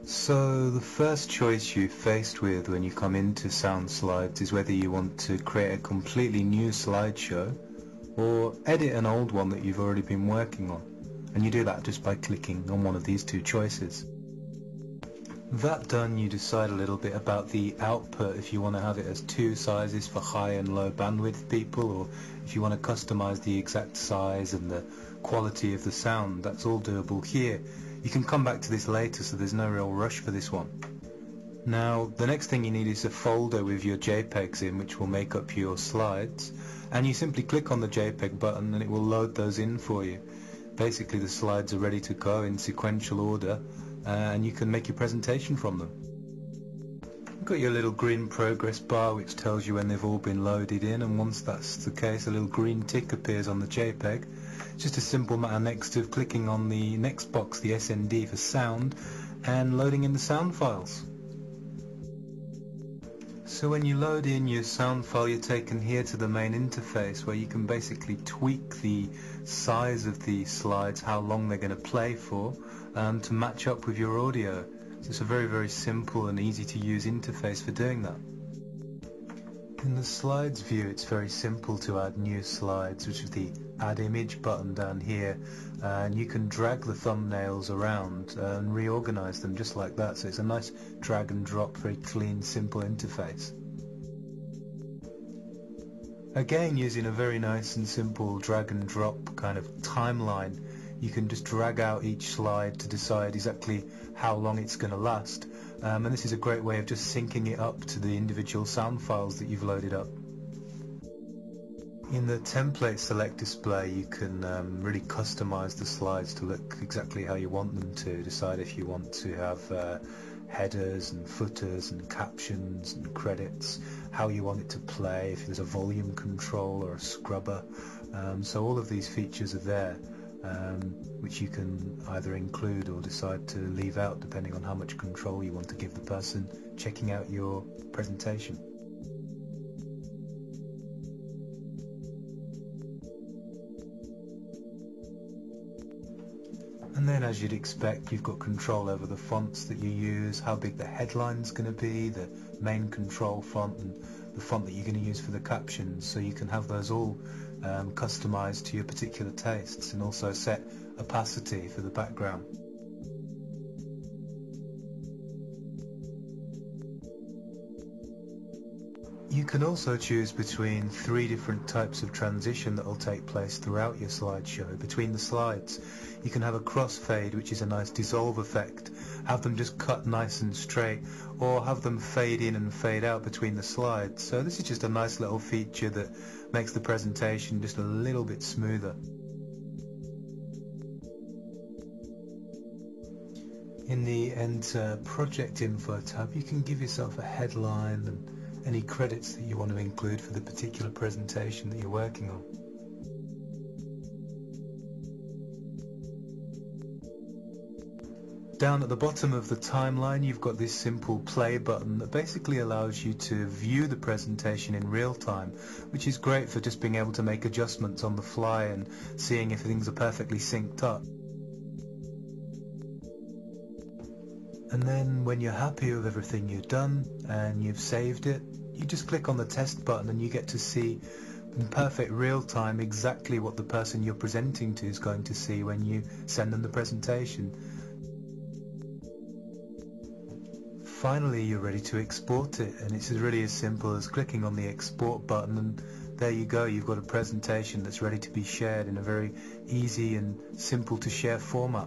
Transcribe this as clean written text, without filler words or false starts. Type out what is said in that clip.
So the first choice you're faced with when you come into Soundslides is whether you want to create a completely new slideshow or edit an old one that you've already been working on, and you do that just by clicking on one of these two choices. That done, you decide a little bit about the output, if you want to have it as two sizes for high and low bandwidth people, or if you want to customize the exact size and the quality of the sound. That's all doable here. You can come back to this later, so there's no real rush for this one. Now, the next thing you need is a folder with your JPEGs in, which will make up your slides, and you simply click on the JPEG button and it will load those in for you. Basically, the slides are ready to go in sequential order, and you can make your presentation from them. You've got your little green progress bar which tells you when they've all been loaded in, and once that's the case, a little green tick appears on the JPEG. It's just a simple matter next of clicking on the next box, the SND for sound, and loading in the sound files. So when you load in your sound file, you're taken here to the main interface, where you can basically tweak the size of the slides, how long they're going to play for, to match up with your audio. So it's a very simple and easy to use interface for doing that. In the slides view, it's very simple to add new slides, which is the add image button down here, and you can drag the thumbnails around and reorganize them just like that. So it's a nice drag and drop, very clean, simple interface. Again, using a very nice and simple drag and drop kind of timeline, you can just drag out each slide to decide exactly how long it's going to last. And this is a great way of just syncing it up to the individual sound files that you've loaded up. In the template select display, you can really customize the slides to look exactly how you want them to. Decide if you want to have headers and footers and captions and credits, how you want it to play, if there's a volume control or a scrubber. So all of these features are there, which you can either include or decide to leave out depending on how much control you want to give the person checking out your presentation. And then, as you'd expect, you've got control over the fonts that you use, how big the headline's going to be, the main control font, and the font that you're going to use for the captions. So you can have those all customized to your particular tastes, and also set opacity for the background. You can also choose between 3 different types of transition that will take place throughout your slideshow, between the slides. You can have a crossfade, which is a nice dissolve effect, have them just cut nice and straight, or have them fade in and fade out between the slides. So this is just a nice little feature that makes the presentation just a little bit smoother. In the Enter Project Info tab, you can give yourself a headline and any credits that you want to include for the particular presentation that you're working on. Down at the bottom of the timeline, you've got this simple play button that basically allows you to view the presentation in real time, which is great for just being able to make adjustments on the fly and seeing if things are perfectly synced up. And then when you're happy with everything you've done and you've saved it, you just click on the test button and you get to see in perfect real time exactly what the person you're presenting to is going to see when you send them the presentation. Finally, you're ready to export it, and it's really as simple as clicking on the export button, and there you go, you've got a presentation that's ready to be shared in a very easy and simple to share format.